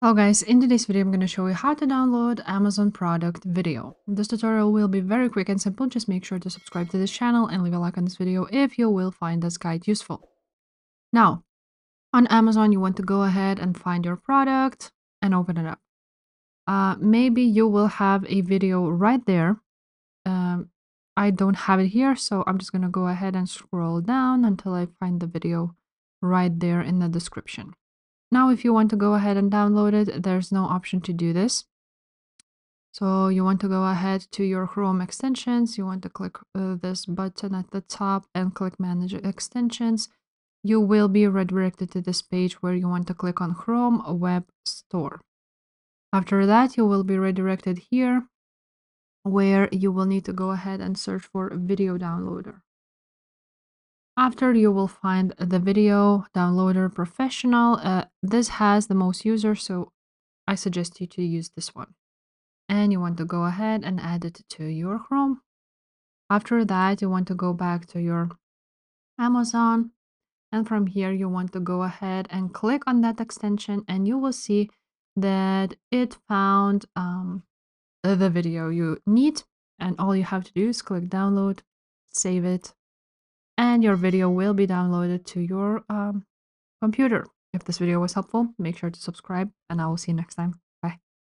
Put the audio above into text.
Hello guys, in today's video I'm going to show you how to download Amazon product video. This tutorial will be very quick and simple. Just make sure to subscribe to this channel and leave a like on this video if you will find this guide useful. Now, on Amazon you want to go ahead and find your product and open it up. Maybe you will have a video right there. I don't have it here, so I'm just going to go ahead and scroll down until I find the video right there in the description. Now, if you want to go ahead and download it, there's no option to do this. So you want to go ahead to your Chrome extensions. You want to click this button at the top and click Manage Extensions. You will be redirected to this page where you want to click on Chrome Web Store. After that, you will be redirected here where you will need to go ahead and search for Video Downloader. After, you will find the Video Downloader Professional. This has the most users, so I suggest you to use this one. And you want to go ahead and add it to your Chrome. After that, you want to go back to your Amazon. And from here, you want to go ahead and click on that extension, and you will see that it found the video you need. And all you have to do is click download, save it, and your video will be downloaded to your computer. If this video was helpful, make sure to subscribe, and I will see you next time.